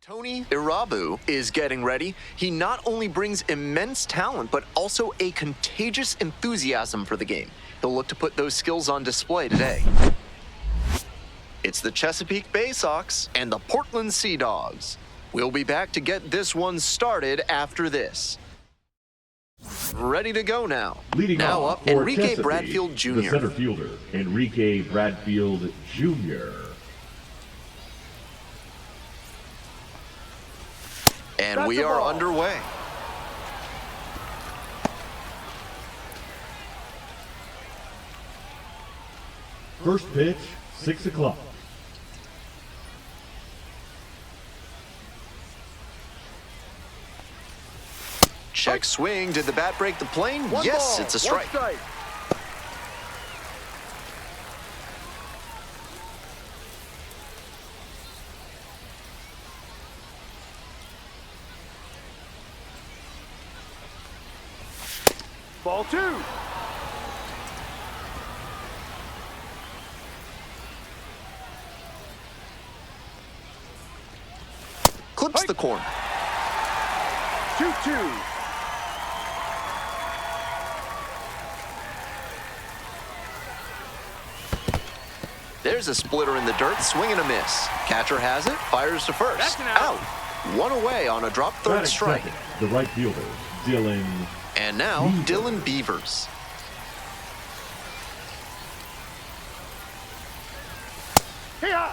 Tony Irabu is getting ready. He not only brings immense talent, but also a contagious enthusiasm for the game. He'll look to put those skills on display today. It's the Chesapeake Bay Sox and the Portland Sea Dogs. We'll be back to get this one started after this. Ready to go now. Leading now off up, for Enrique Chesapeake, Bradfield Jr. The center fielder, Enrique Bradfield Jr. And we are underway. First pitch, 6 o'clock. Check swing. Did the bat break the plane? Yes, it's a strike. Ball two. Clips the corner. 2-2. There's a splitter in the dirt, swing and a miss. Catcher has it, fires to first. That's an out. One away on a drop third Batting strike. second, the right fielder, Dylan. And now, Beavers. Dylan Beavers. Hey-ya!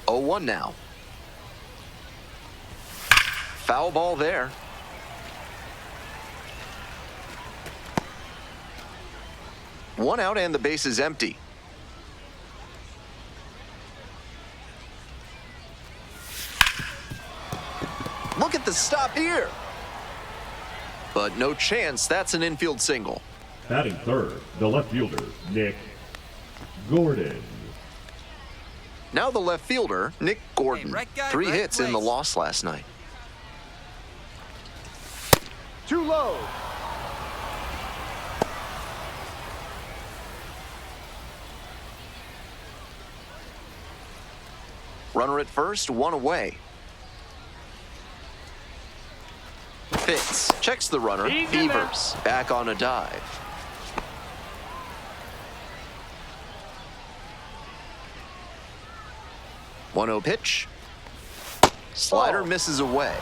Oh, 1 now. Foul ball there. One out and the base is empty. Look at the stop here. But no chance, that's an infield single. Batting third, the left fielder, Nick Gordon. Now the left fielder, Nick Gordon. Hey, right guy, 3 right hits in the place. loss last night. Too low. Runner at first, 1 away. Fitz checks the runner. He's in there. Beavers back on a dive. One-0 pitch. Slider misses away.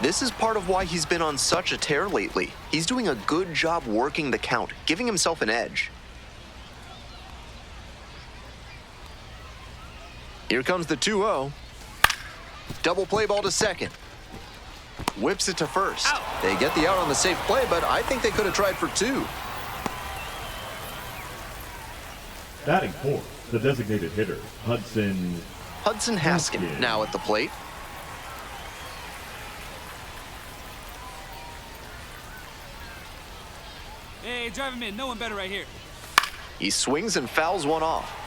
This is part of why he's been on such a tear lately. He's doing a good job working the count, giving himself an edge. Here comes the 2-0. Double play ball to second. Whips it to first. Out. They get the out on the safe play, but I think they could have tried for 2. Batting fourth, the designated hitter, Hudson. Hudson Haskin Haskin. now at the plate. Hey, drive him in. No one better right here. He swings and fouls one off.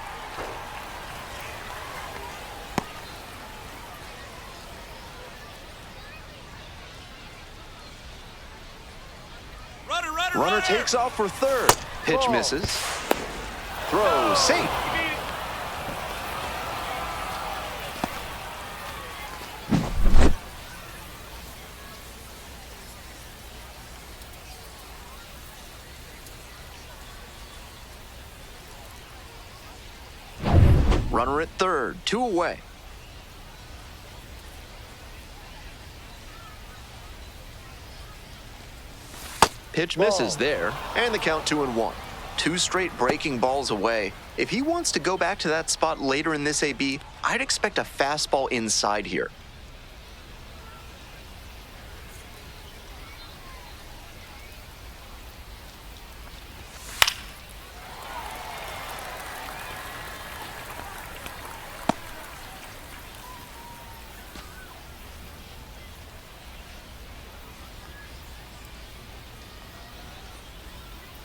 Runner takes off for third. Pitch Ball. misses. Throw safe. Runner at third, 2 away. Pitch misses there, and the count 2-1. 2 straight breaking balls away. If he wants to go back to that spot later in this AB, I'd expect a fastball inside here.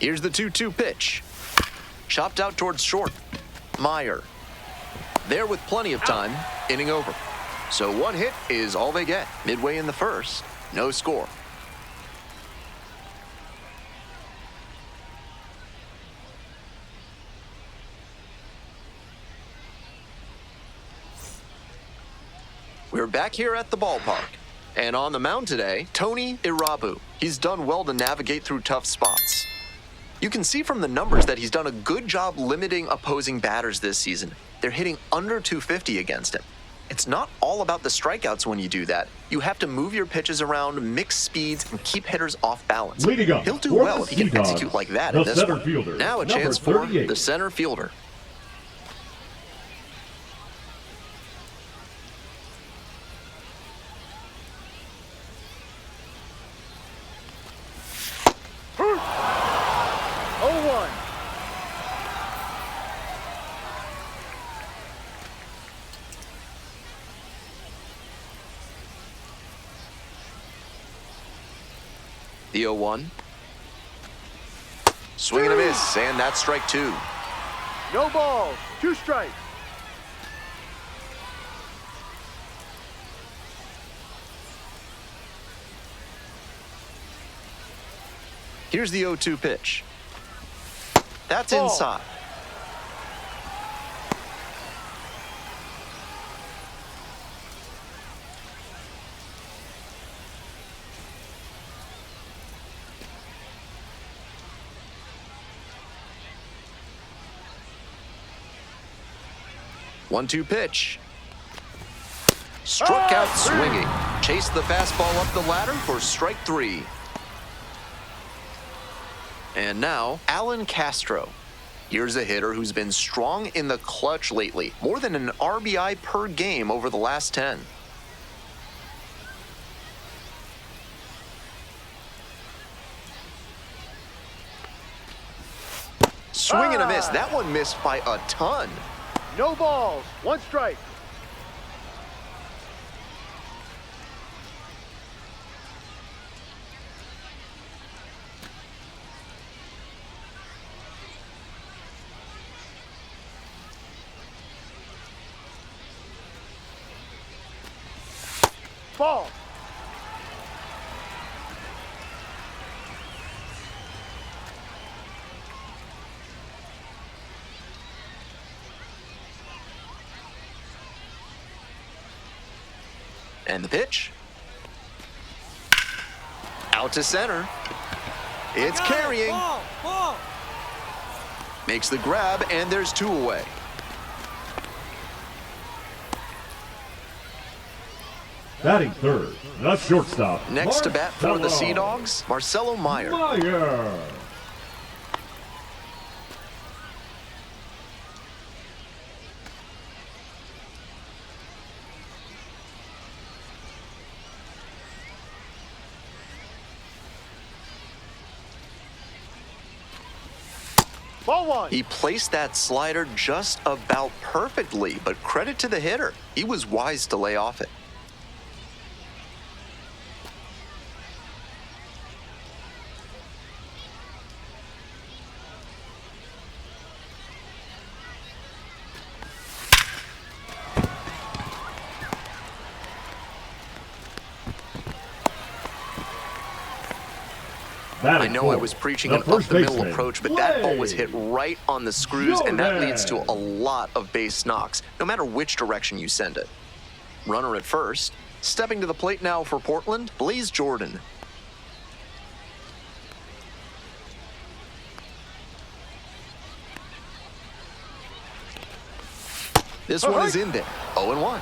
Here's the 2-2 pitch. Chopped out towards short. Meyer. There with plenty of time. Inning over. So 1 hit is all they get. Midway in the first. No score. We're back here at the ballpark. And on the mound today, Tony Irabu. He's done well to navigate through tough spots. You can see from the numbers that he's done a good job limiting opposing batters this season. They're hitting under 250 against him. It's not all about the strikeouts when you do that. You have to move your pitches around, mix speeds, and keep hitters off balance. Leading up He'll do for well the if he can Sea Dogs, execute like that the in this center one. fielder, Now a number chance for 38. the center fielder. Oh, 1. The 0-1. Swing and a miss, and that's strike 2. No balls. 2 strikes. Here's the 0-2 pitch. That's Ball. inside. One-two pitch. Struck out swinging. Chased the fastball up the ladder for strike 3. And now, Alan Castro. Here's a hitter who's been strong in the clutch lately. More than an RBI per game over the last 10. Swing and a miss. That one missed by a ton. No balls. 1 strike. Ball. And the pitch. Out to center. It's carrying. Ball. Makes the grab, and there's 2 away. Batting third, the shortstop. Next to bat for the Marcelo Sea Dogs, Marcelo Meyer. Meyer. Ball 1. He placed that slider just about perfectly, but credit to the hitter. He was wise to lay off it. I know I was preaching an up-the-middle approach, but that ball was hit right on the screws, and that leads to a lot of base knocks, no matter which direction you send it. Runner at first. Stepping to the plate now for Portland, Blaze Jordan. This one is in there. 0-1.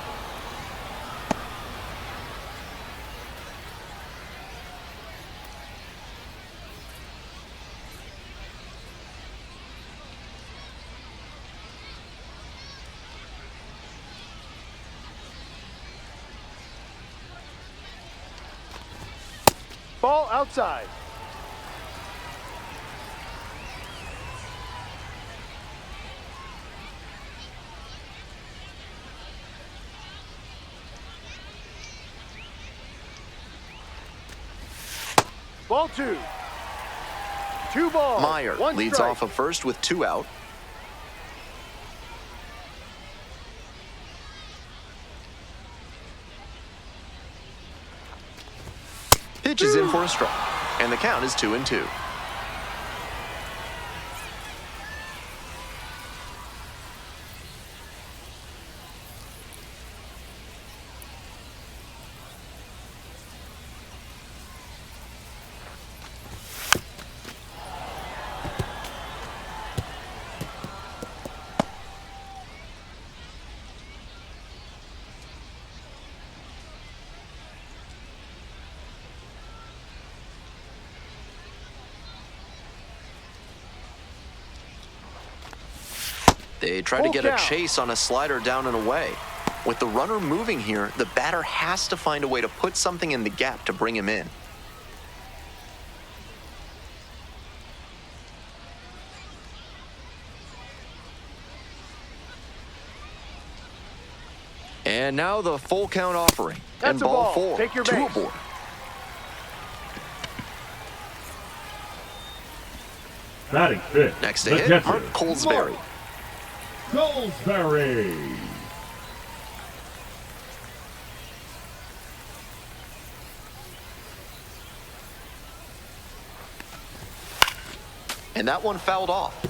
Ball outside. Ball 2. 2 balls. Meyer 1 leads strike. off of first with 2 out. Pitch is in for a strike, and the count is 2-2. They try to Full get a count. chase on a slider down and away. With the runner moving here, the batter has to find a way to put something in the gap to bring him in. And now the full count offering. That's and a ball ball. 4, Take your 2 base. aboard. Batting fifth. Next to the hit, catcher, Mark Colesbury. Colesbury. And that one fouled off.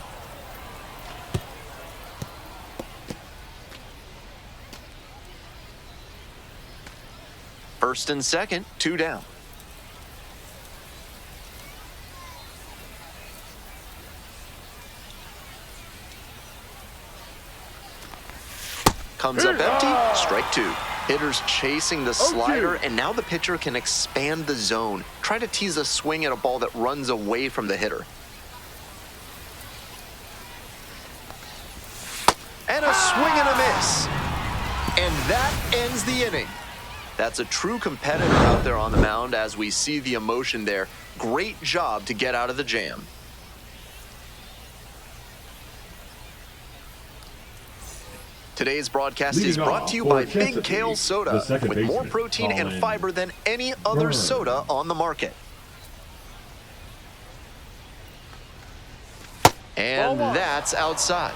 First and second, 2 down. Comes up empty, strike 2. Hitters chasing the slider, and now the pitcher can expand the zone. Try to tease a swing at a ball that runs away from the hitter. And a swing and a miss. And that ends the inning. That's a true competitor out there on the mound as we see the emotion there. Great job to get out of the jam. Today's broadcast is Leading brought off to you for by Chesapeake, Big Kale the Soda, second with more baseman, protein and Colin fiber than any other Burns. soda on the market. And Ball 1. that's outside.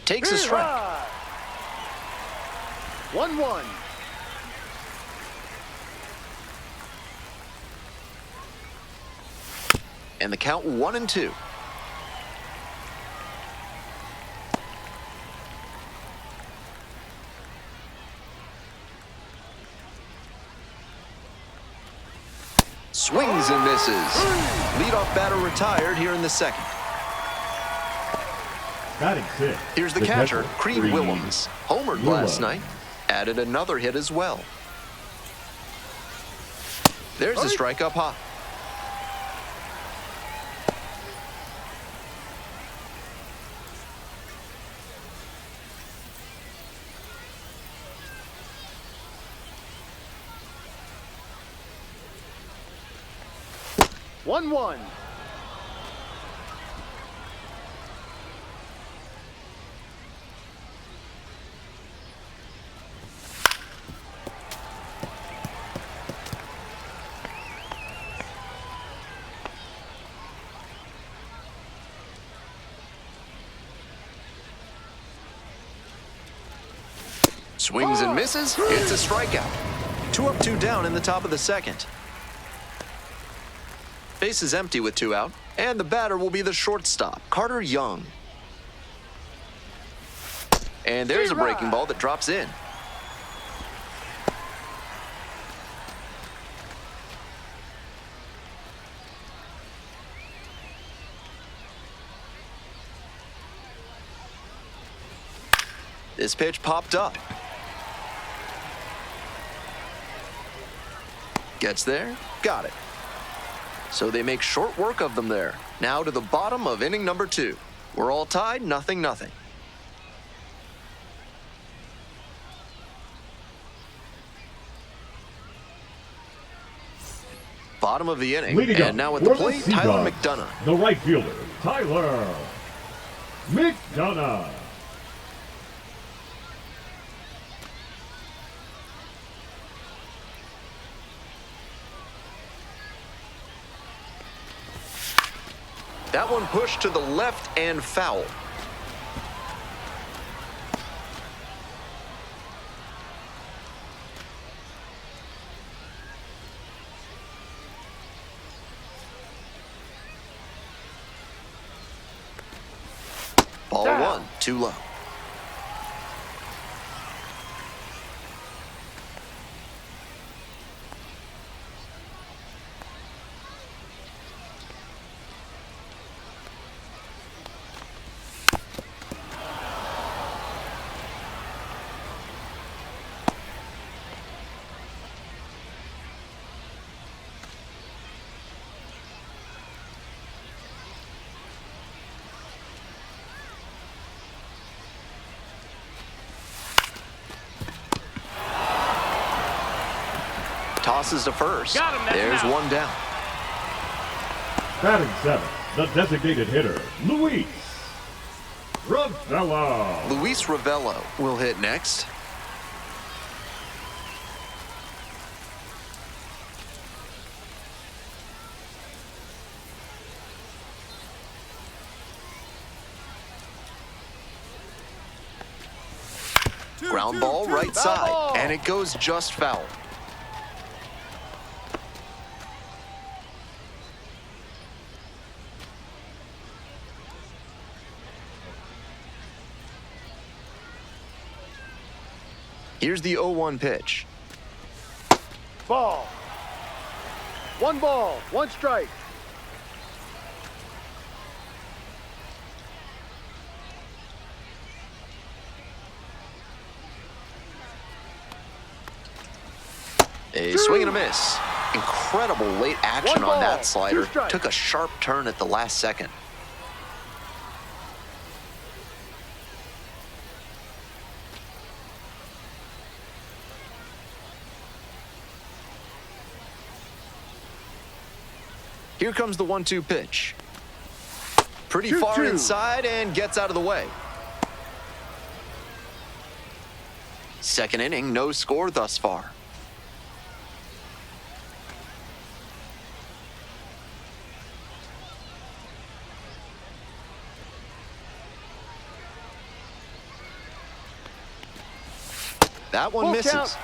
Takes a strike. 1-1. And the count 1-2. Swings and misses. Leadoff batter retired here in the second. Batting sixth. Here's the catcher, Creed Creed Willems. Homered last night. Added another hit as well. There's the strike up high. One. Swings and misses. It's a strikeout. 2 up, 2 down in the top of the second. Base is empty with 2 out, and the batter will be the shortstop, Carter Young. And there's a breaking ball that drops in. This pitch popped up. Gets there, got it. So they make short work of them there. Now to the bottom of inning number 2. We're all tied, 0-0. Bottom of the inning, Leading up and now at the for plate, Sea Tyler Dogs, McDonough. The right fielder, Tyler McDonough. That one pushed to the left and foul. Ball Down. 1, too low. Tosses to first. Got him, that's There's an out. one down. Batting seventh, the designated hitter, Luis Ravello. Luis Ravello will hit next. Ground ball right Foul side, ball. and it goes just foul. Here's the 0-1 pitch. Ball. One ball, one strike. A swing and a miss. Incredible late action One on ball, that 2 slider. strikes. Took a sharp turn at the last second. Here comes the 1-2 pitch. Pretty far 2-2. inside and gets out of the way. Second inning, no score thus far. That one Full misses. count.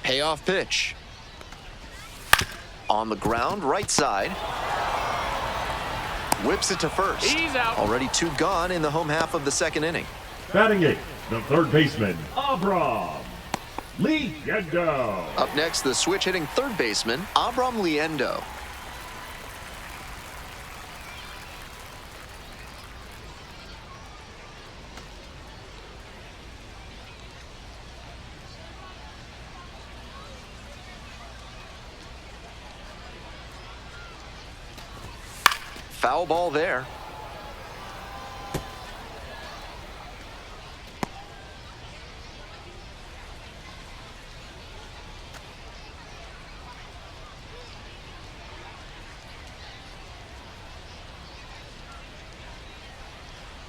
Payoff pitch. On the ground, right side. Whips it to first. He's out. Already 2 gone in the home half of the second inning. Batting eighth, the third baseman, Abram Liendo. Up next, the switch hitting third baseman, Abram Liendo. Foul ball there.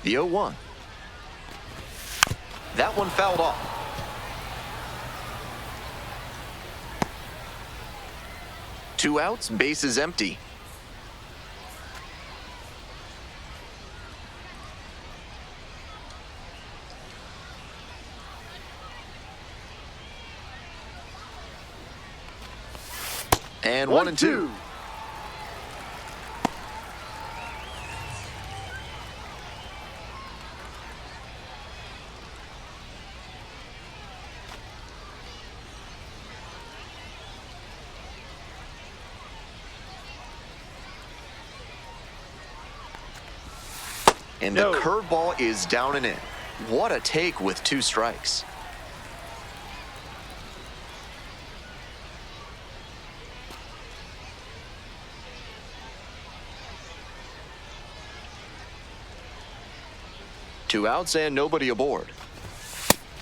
The 0-1. That one fouled off. Two outs, bases empty. And 1-2. And the No. curveball is down and in. What a take with 2 strikes. Two outs and nobody aboard.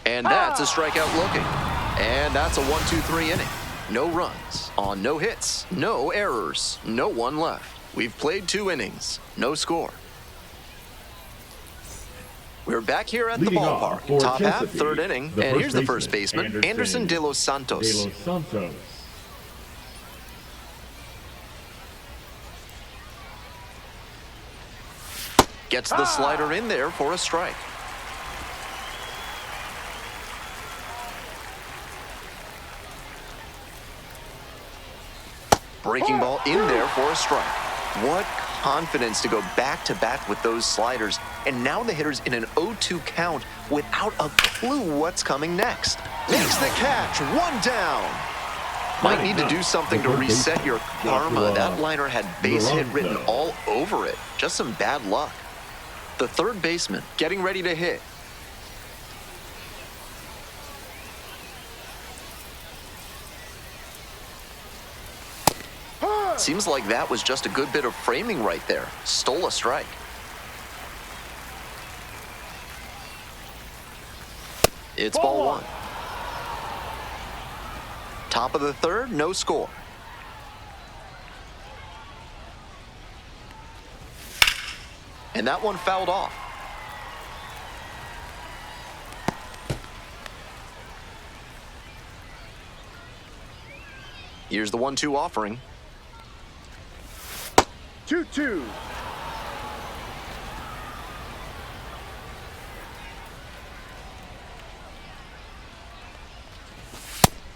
And that's a strikeout looking. And that's a 1-2-3 inning. No runs on no hits, no errors, no one left. We've played 2 innings, no score. We're back here at the Leading off ballpark. for Top half, Chesapeake, third inning. the And first here's the first baseman, baseman, Anderson De Los Santos. De Los Santos. Gets the slider in there for a strike. Breaking ball in there for a strike. What confidence to go back-to-back with those sliders. And now the hitter's in an 0-2 count without a clue what's coming next. Makes the catch, one down. Might need to do something to reset your karma. That liner had base hit written all over it. Just some bad luck. The third baseman getting ready to hit. Seems like that was just a good bit of framing right there. Stole a strike. It's ball one. Top of the third, no score. And that one fouled off. Here's the 1-2 offering. 2-2.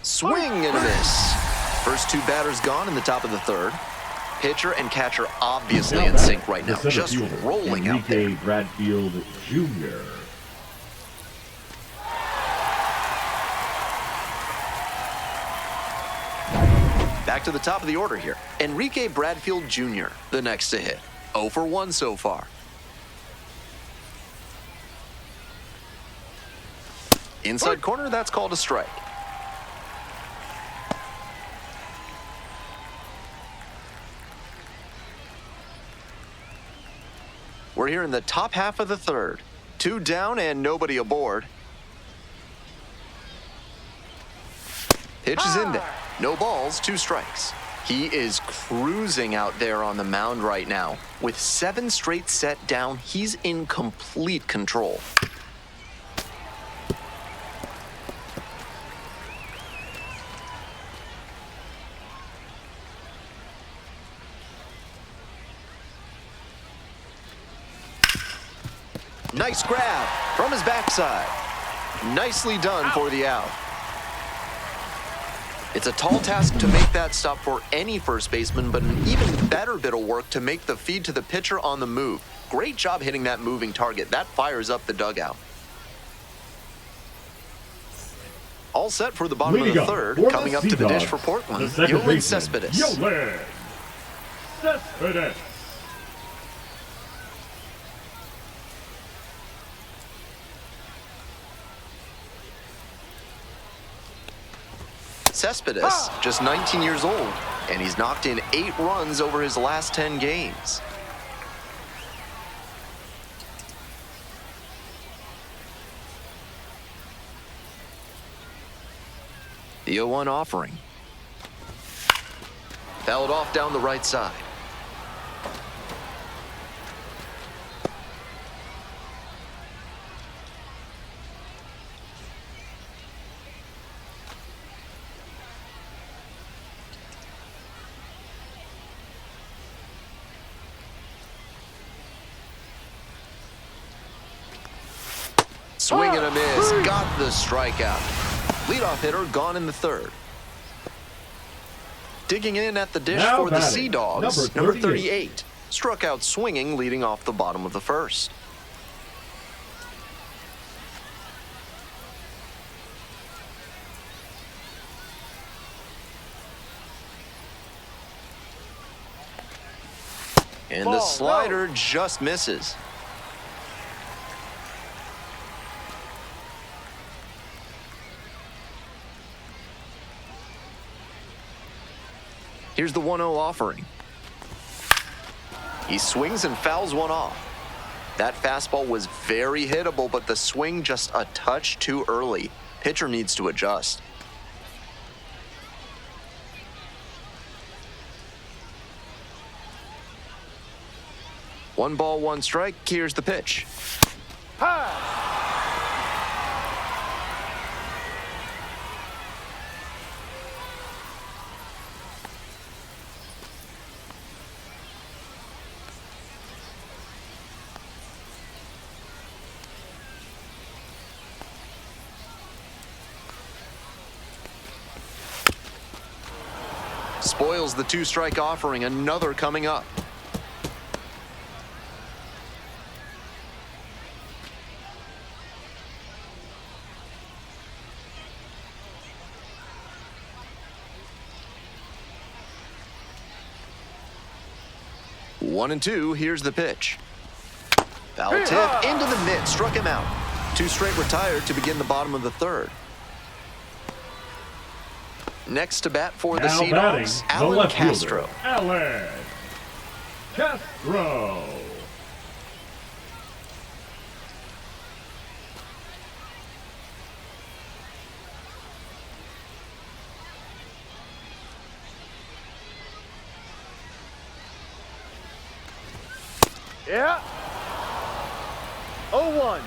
Swing and a miss. First two batters gone in the top of the third. Pitcher and catcher obviously in sync right now, just rolling out there. Bradfield Jr. Back to the top of the order here. Enrique Bradfield Jr., the next to hit. 0 for 1 so far. Inside corner, that's called a strike. We're here in the top half of the third. 2 down and nobody aboard. Pitch is in there. No balls, 2 strikes. He is cruising out there on the mound right now. With 7 straight set down, he's in complete control. Nice grab from his backside. Nicely done for the out. It's a tall task to make that stop for any first baseman, but an even better bit of work to make the feed to the pitcher on the move. Great job hitting that moving target. That fires up the dugout. All set for the bottom of the third. Coming up to the dish for Portland, Yoelis Cespedes. Yoelis Cespedes. Cespedes, just 19 years old, and he's knocked in 8 runs over his last 10 games. The 0-1 offering. Fouled off down the right side. Swing and a miss, got the strikeout. Leadoff hitter gone in the third. Digging in at the dish Now for the batting, Sea Dogs, number 38. Struck out swinging, leading off the bottom of the first. And the slider just misses. Here's the 1-0 offering. He swings and fouls one off. That fastball was very hittable, but the swing just a touch too early. Pitcher needs to adjust. One ball, one strike. Here's the pitch. Spoils the 2-strike offering, another coming up. One and two, here's the pitch. Foul tip into the mitt, struck him out. 2 straight retired to begin the bottom of the third. Next to bat for the Now Sea batting, Dogs, the Alan left Castro. fielder, Alan Castro. Yeah. 0-1.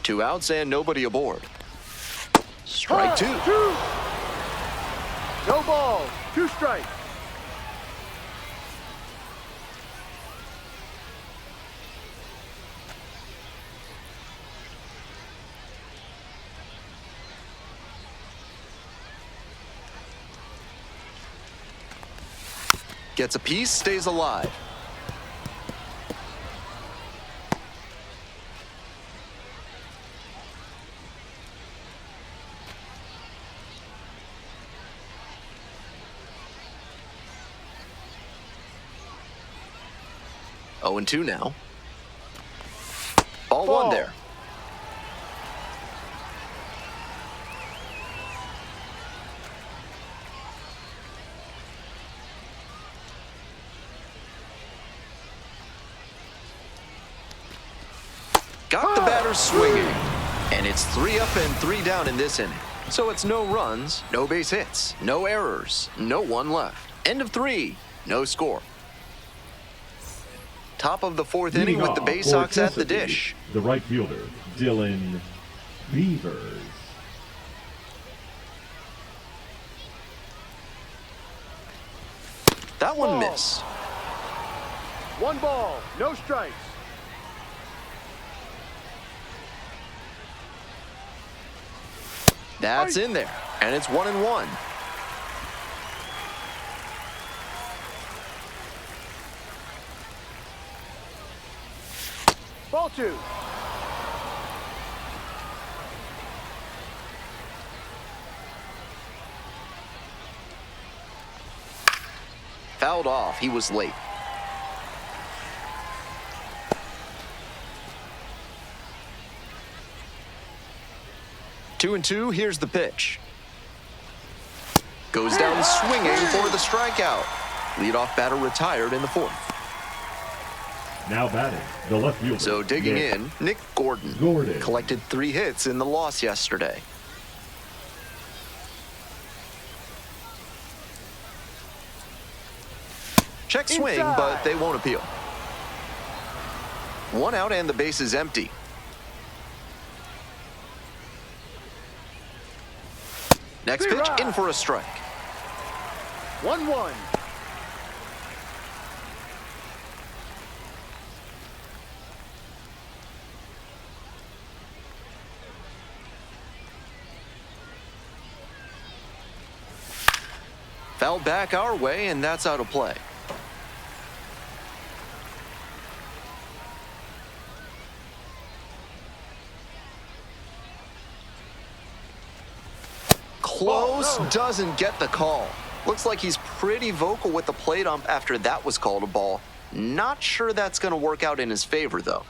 Two outs and nobody aboard. Strike two. No balls. 2 strikes. Gets a piece, stays alive. Oh, and 2 now. Ball 1 there. Got the batter swinging. And it's 3 up and 3 down in this inning. So it's no runs, no base hits, no errors, no one left. End of 3, no score. Top of the 4th inning with the Bay Sox at the dish. The right fielder, Dylan Beavers. That one missed. 1 ball. No strikes. That's in there, and it's 1-1. Ball 2. Fouled off, he was late. Two and 2, here's the pitch. Goes down swinging for the strikeout. Leadoff batter retired in the 4th. Now batting, the left fielder. So digging in, Nick Gordon. Collected 3 hits in the loss yesterday. Check swing, but they won't appeal. 1 out and the base is empty. Next pitch, in for a strike. 1-1. Fouled back our way, and that's out of play. Close, doesn't get the call. Looks like he's pretty vocal with the plate ump after that was called a ball. Not sure that's going to work out in his favor, though.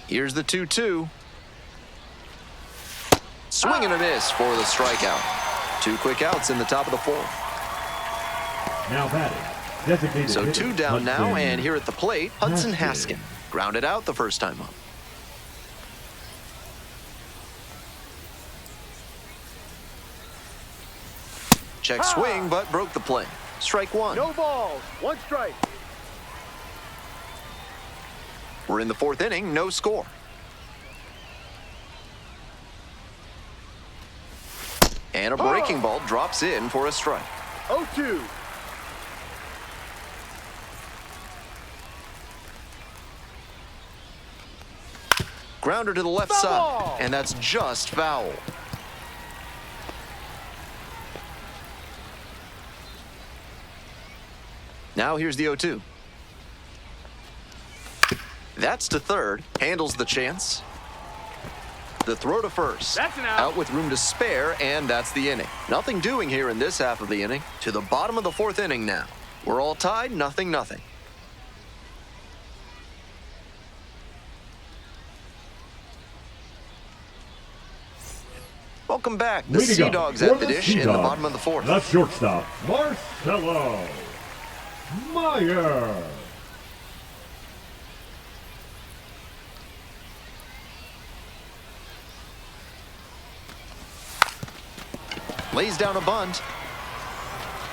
Here's the 2-2. Swing and a miss for the strikeout. 2 quick outs in the top of the 4th. Now batting, designated So hitter, 2 down now, Hudson and here at the plate, Hudson Haskin. Haskin. Grounded out the first time up. Check swing, but broke the play. Strike 1. No balls. 1 strike. We're in the 4th inning, no score. And a breaking ball drops in for a strike. 0-2. Grounder to the left side, and that's just foul. Now here's the 0-2. That's to third, handles the chance. The throw to first. That's an out. Out with room to spare, and that's the inning. Nothing doing here in this half of the inning. To the bottom of the fourth inning now. We're all tied, 0-0. Welcome back. The Leading Sea up Dogs for at the the dish Sea in the Dogs, bottom of the fourth. The shortstop, Marcelo Meyer. Lays down a bunt.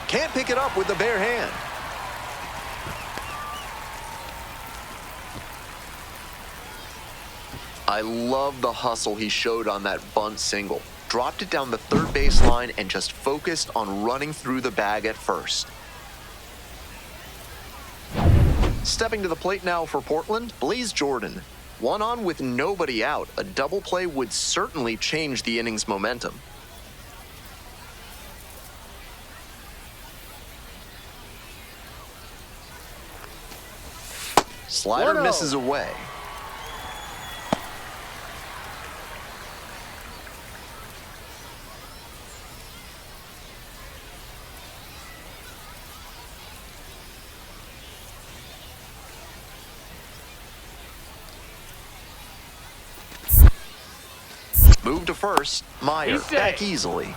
Can't pick it up with the bare hand. I love the hustle he showed on that bunt single. Dropped it down the third base line and just focused on running through the bag at first. Stepping to the plate now for Portland, Blaze Jordan. One on with nobody out. A double play would certainly change the inning's momentum. Slider 1-0. misses away. Move to first. Meyer He's safe. back easily.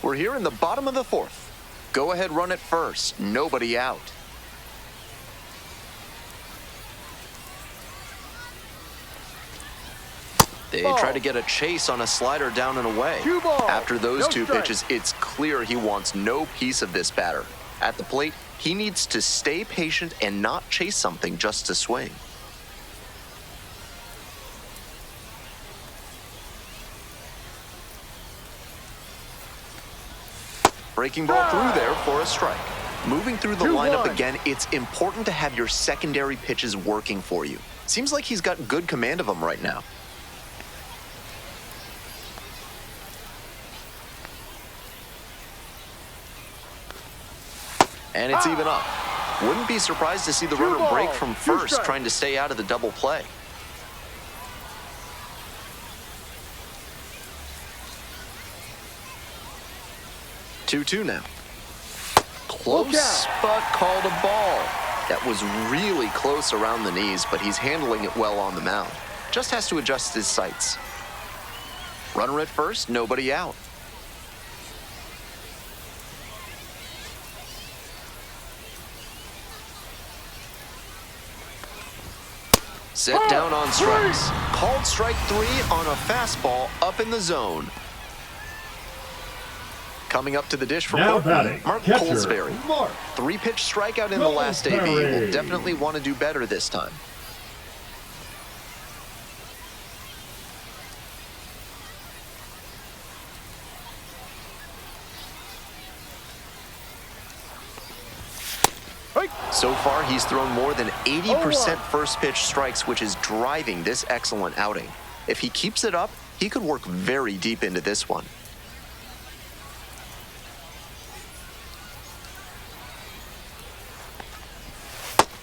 We're here in the bottom of the fourth. Go ahead, run it first. Nobody out. They Ball. try to get a chase on a slider down and away. 2 balls. After those No two strike. pitches, it's clear he wants no piece of this batter. At the plate, he needs to stay patient and not chase something just to swing. Breaking ball through there for a strike. Moving through the 2-1. lineup again, it's important to have your secondary pitches working for you. Seems like he's got good command of them right now. And it's even up. Wouldn't be surprised to see the 2 runner break balls, from 2 first, strikes. trying to stay out of the double play. Two now. Close, Look out. but called a ball. That was really close around the knees, but he's handling it well on the mound. Just has to adjust his sights. Runner at first, nobody out. Set down on strikes. Called strike 3 on a fastball up in the zone. Coming up to the dish for Now Portland, batting, Mark catcher, Colesberry. Mark 3-pitch strikeout in the last AB. Will Colesberry. definitely want to do better this time. Hey. So far, he's thrown more than 80% 0-1. first pitch strikes, which is driving this excellent outing. If he keeps it up, he could work very deep into this one.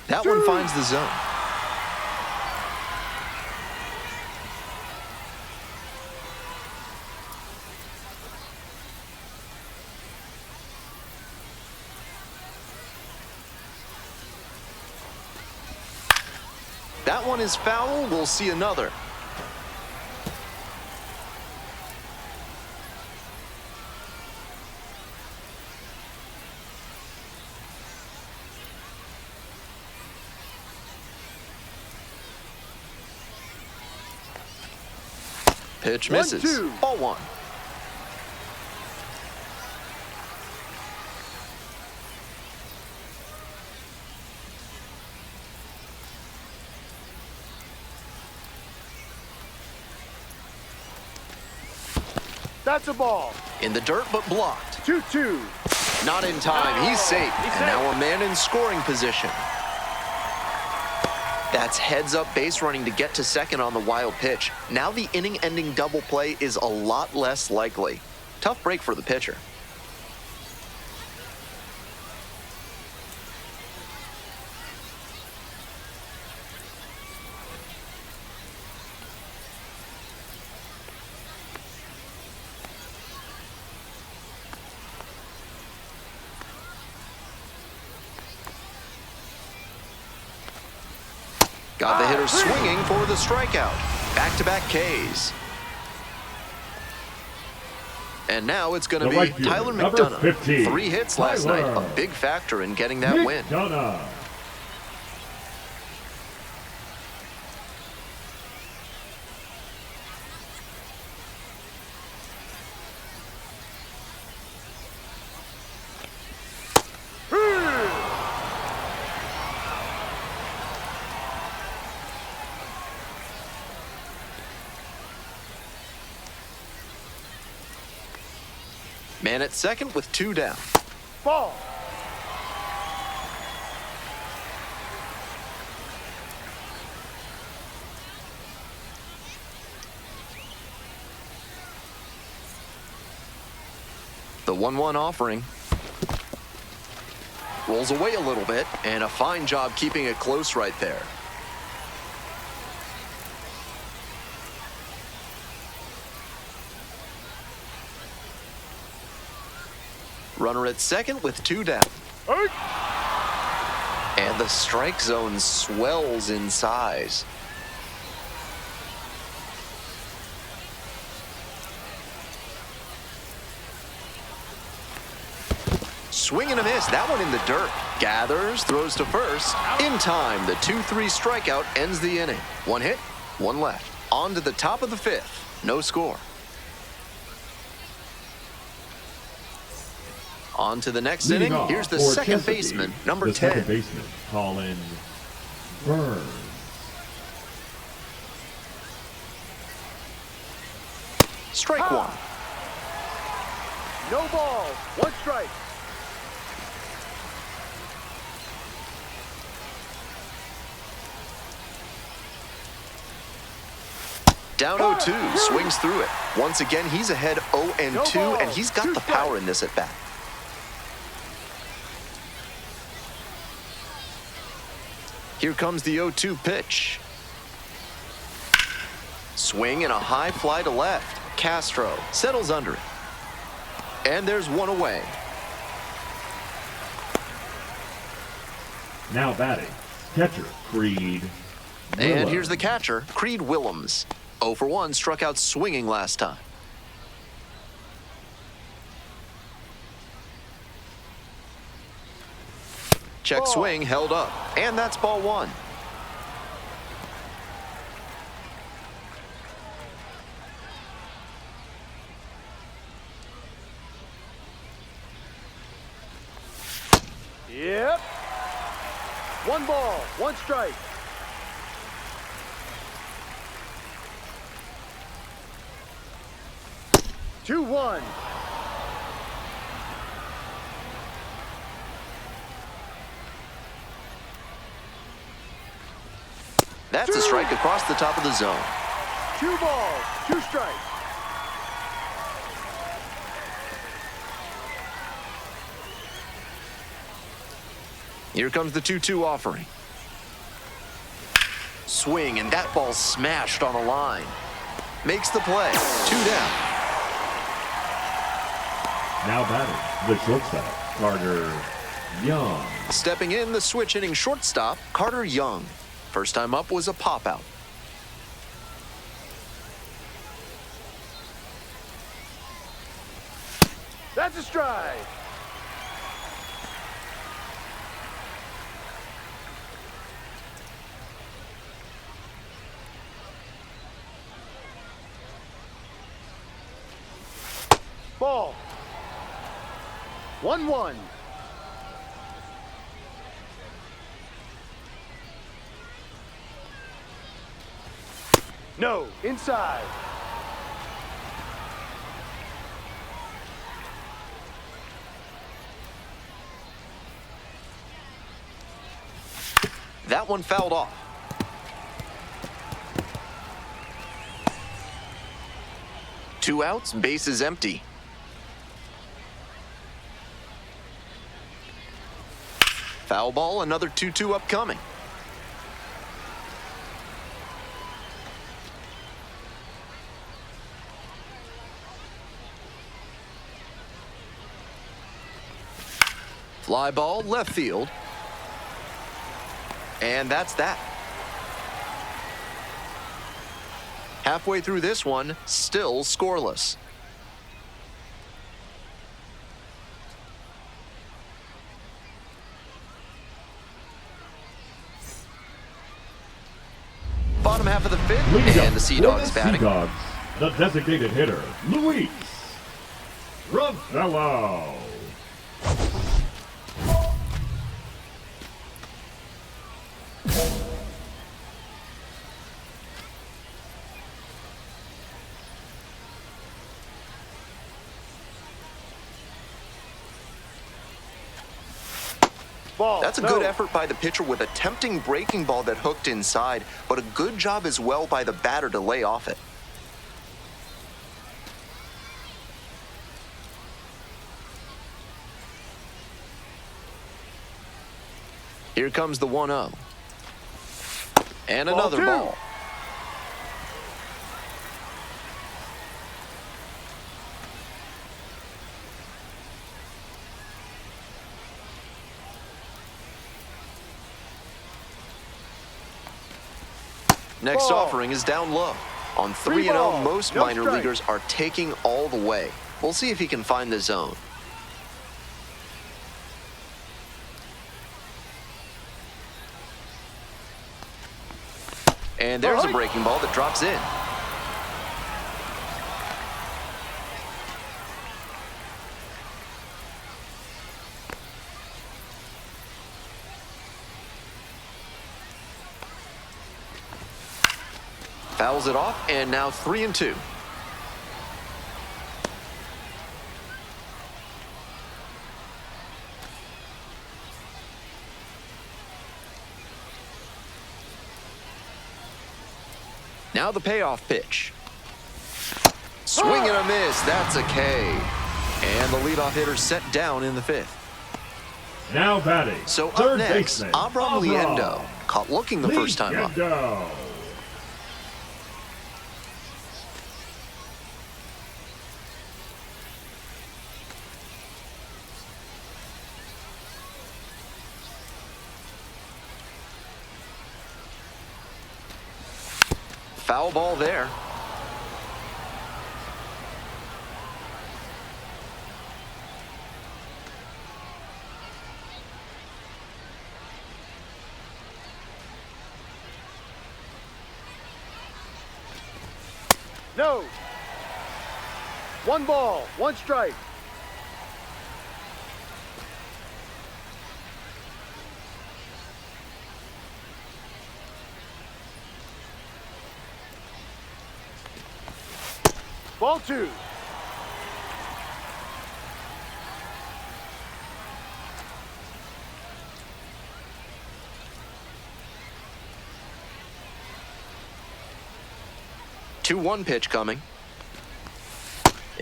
That one finds the zone. That one is foul. We'll see another. Pitch misses. 1-2. Ball 1. That's a ball. In the dirt, but blocked. 2-2. Not in time. He's safe. He's And safe. now a man in scoring position. That's heads up base running to get to second on the wild pitch. Now the inning-ending double play is a lot less likely. Tough break for the pitcher. Got the hitter swinging for the strikeout. Back-to-back Ks. And now it's going to The be right fielder, Tyler number McDonough. 15, 3 hits last night, Tyler a big factor in getting that win. McDonough. Man at second with 2 down. Ball. The 1-1 offering. Rolls away a little bit, and a fine job keeping it close right there. Runner at second with 2 down. And the strike zone swells in size. Swing and a miss. That one in the dirt. Gathers, throws to first. In time, the 2-3 strikeout ends the inning. 1 hit, 1 left. On to the top of the 5th. No score. On to the next Leading inning. off Here's the for second Chesapeake, baseman, number the 10. second baseman, Colin Burns. Strike 1. No ball. 1 strike. Down 0-2, swings through it. Once again, he's ahead 0-2, and he's got the power in this at bat. Here comes the 0-2 pitch. Swing and a high fly to left. Castro settles under it. And there's 1 away. Now batting, catcher Creed And Willems. here's the catcher, Creed Willems. 0 for 1, struck out swinging last time. Check swing, held up. And that's ball 1. Yep. 1 ball. 1 strike. Two, 1. That's a strike across the top of the zone. 2 balls. 2 strikes. Here comes the 2-2 offering. Swing, and that ball smashed on a line. Makes the play. 2 down. Now batting, the shortstop, Carter Young. Stepping in, the switch hitting shortstop, Carter Young. First time up was a pop-out. That's a strike. Ball. 1-1. No, inside. That one fouled off. Two outs, bases empty. Foul ball, another 2-2 upcoming. Fly ball, left field. And that's that. Halfway through this one, still scoreless. Bottom half of the fifth, and the Sea Dogs batting. Dogs, the designated hitter, Luis Ravello. That's a good effort by the pitcher with a tempting breaking ball that hooked inside, but a good job as well by the batter to lay off it. Here comes the 1-0. And another ball. Next offering is down low. On 3-0, most minor leaguers are taking all the way. We'll see if he can find the zone. And there's a breaking ball that drops in. Fouls it off, and now 3-2. Now the payoff pitch. Swing and a miss. That's a K. And the leadoff hitter set down in the fifth. Now batting. So up third next, baseman, Abram Liendo. Caught looking the first time up. Liendo. Foul ball there. No. 1 ball, 1 strike. Ball 2. Two 2-1 pitch coming.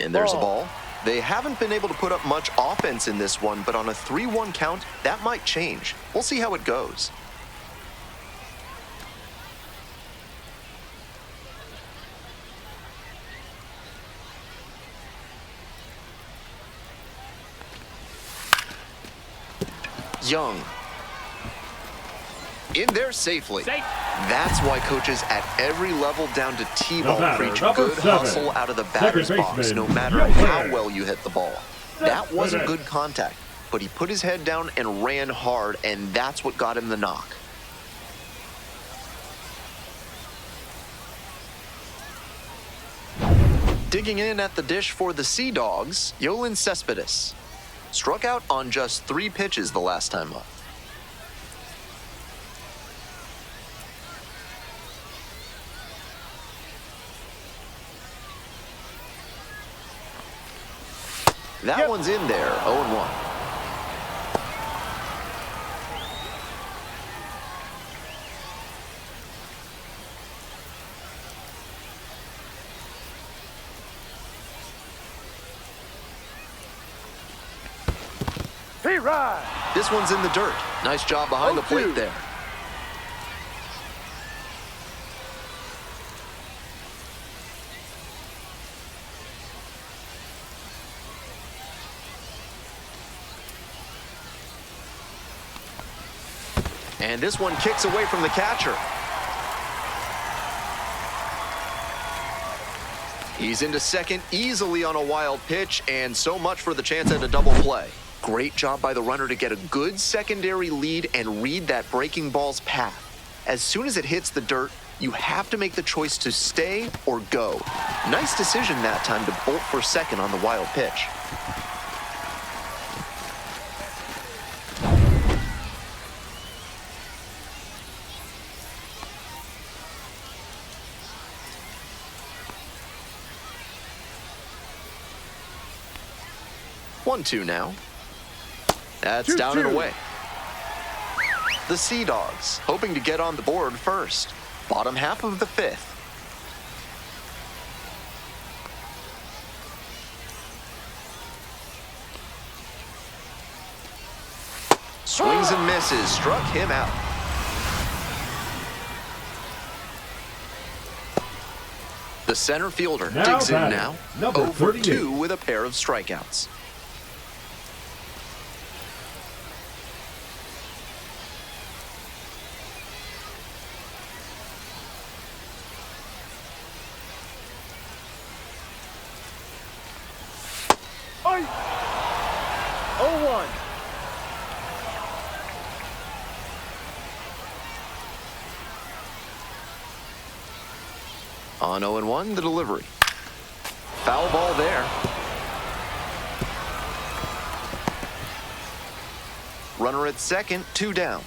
And there's a ball. They haven't been able to put up much offense in this one, but on a 3-1 count, that might change. We'll see how it goes. Young. In there safely. That's why coaches at every level down to T-ball preach good hustle out of the batter's box, no matter how well you hit the ball. That wasn't good contact, but he put his head down and ran hard, and that's what got him the knock. Digging in at the dish for the Sea Dogs, Yoenis Cespedes. Struck out on just 3 pitches the last time up. That one's in there, 0-1. This one's in the dirt. Nice job behind the plate there. And this one kicks away from the catcher. He's into second easily on a wild pitch, and so much for the chance at a double play. Great job by the runner to get a good secondary lead and read that breaking ball's path. As soon as it hits the dirt, you have to make the choice to stay or go. Nice decision that time to bolt for second on the wild pitch. 1-2 now. That's down and away. The Sea Dogs hoping to get on the board first. Bottom half of the fifth. Swings and misses, struck him out. The center fielder digs in now. 0 for 2 with a pair of strikeouts. Oi! 0-1. On 0-1, the delivery. Foul ball there. Runner at second, 2 down.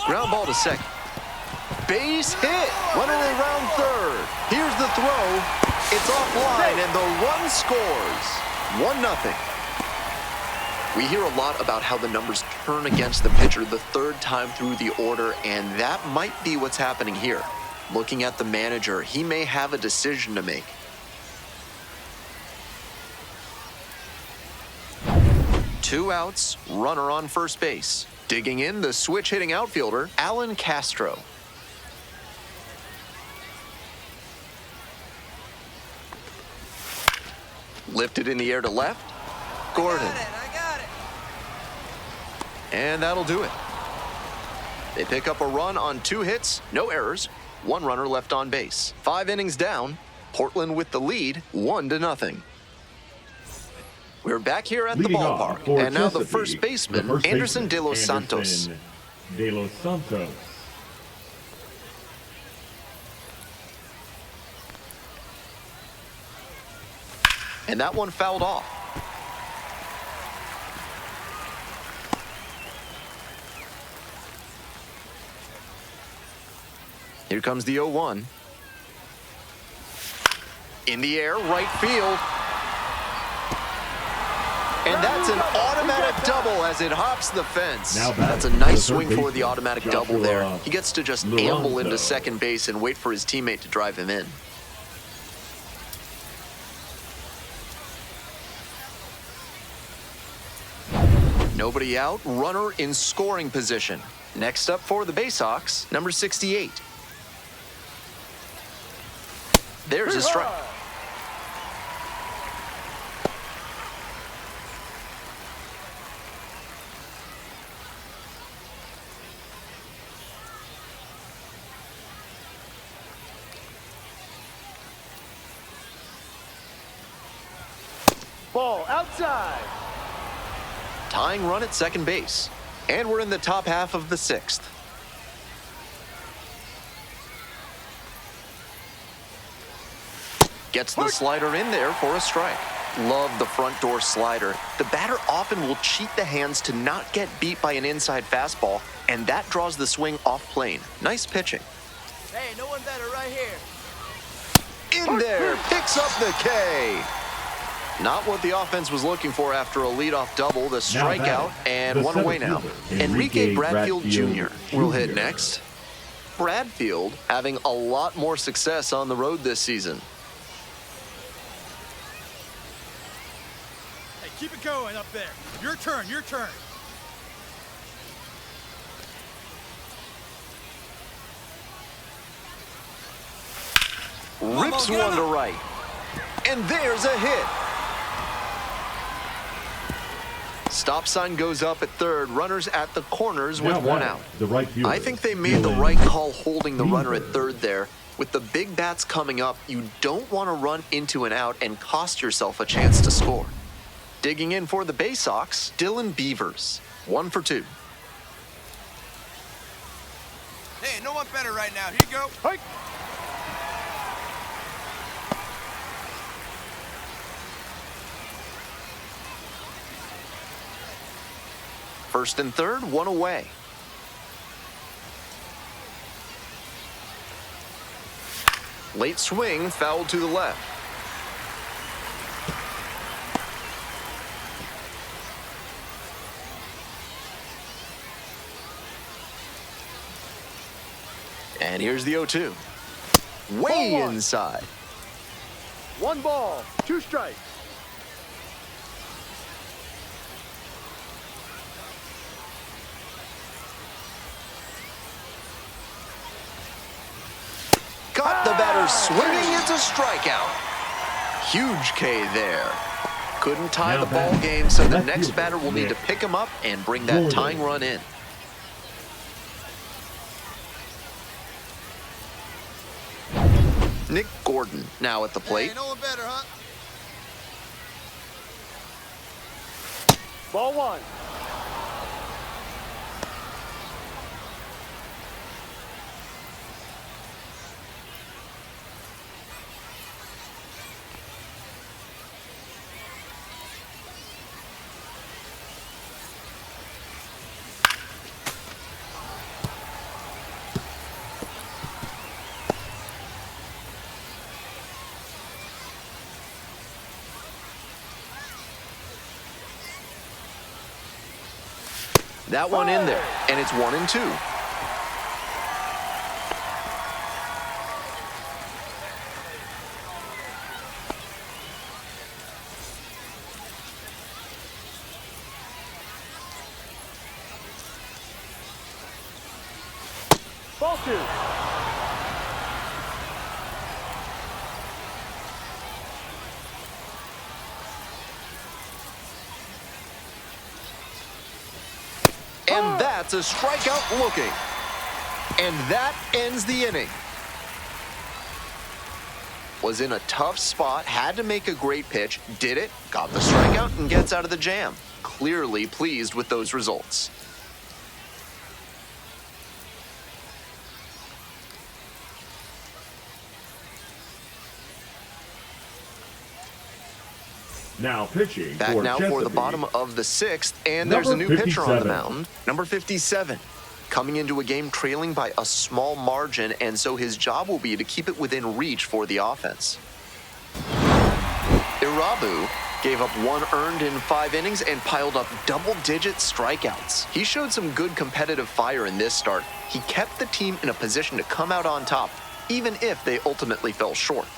Ground ball to second. Base hit. Runner around third. Here's the throw. It's offline, and the run scores. 1-0. We hear a lot about how the numbers turn against the pitcher the third time through the order, and that might be what's happening here. Looking at the manager, he may have a decision to make. Two outs, runner on first base. Digging in, the switch-hitting outfielder, Alan Castro. Lifted in the air to left. Gordon. I got it. And that'll do it. They pick up a run on 2 hits, no errors, 1 runner left on base. 5 innings down, Portland with the lead, 1-0. We're back here at the Leading ballpark, off and now the Chesapeake, first baseman, Anderson de los Santos. Anderson de los Santos. And that one fouled off. Here comes the 0-1. In the air, right field. And that's an automatic double as it hops the fence. That's a nice swing for the automatic double there. He gets to just amble into second base and wait for his teammate to drive him in. Nobody out, runner in scoring position. Next up for the Baysox, number 68. There's a strike. Ball outside. Tying run at second base. And we're in the top half of the 6th. Gets the slider in there for a strike. Love the front door slider. The batter often will cheat the hands to not get beat by an inside fastball, and that draws the swing off plane. Nice pitching. Hey, no one better right here. In there, picks up the K. Not what the offense was looking for after a leadoff double, the strikeout, and one away now. Enrique Bradfield Jr. will hit next. Bradfield having a lot more success on the road this season. Hey, keep it going up there. Your turn, your turn. Rips one to right. And there's a hit. Stop sign goes up at third. Runners at the corners Now with one batting, out. the right fielder, I think they made the Dylan right call holding the runner at Beaver. third there. With the big bats coming up, you don't want to run into an out and cost yourself a chance to score. Digging in for the Bay Sox, Dylan Beavers. 1 for 2. Hey, no one better right now. Here you go. Hike. First and third, one away. Late swing, foul to the left. And here's the 0-2. Way Ball 1. inside. 1 ball, 2 strikes. Got the batter swinging. It's a strikeout. Huge K there. Couldn't tie Now the ball batting, game, so the left next fielder, batter will need to Nick pick him up and bring that Gordon. tying run in. Nick Gordon now at the plate. Hey, no one better, huh? Ball 1. That one in there, and it's 1-2. Ball 2. And that's a strikeout looking. And that ends the inning. Was in a tough spot, had to make a great pitch, did it, got the strikeout, and gets out of the jam. Clearly pleased with those results. Now pitching Back for now for the Chesapeake, bottom of the 6th, and there's a new Number pitcher on the 57. mound. Number 57. Coming into a game trailing by a small margin, and so his job will be to keep it within reach for the offense. Irabu gave up 1 earned in 5 innings and piled up double-digit strikeouts. He showed some good competitive fire in this start. He kept the team in a position to come out on top, even if they ultimately fell short.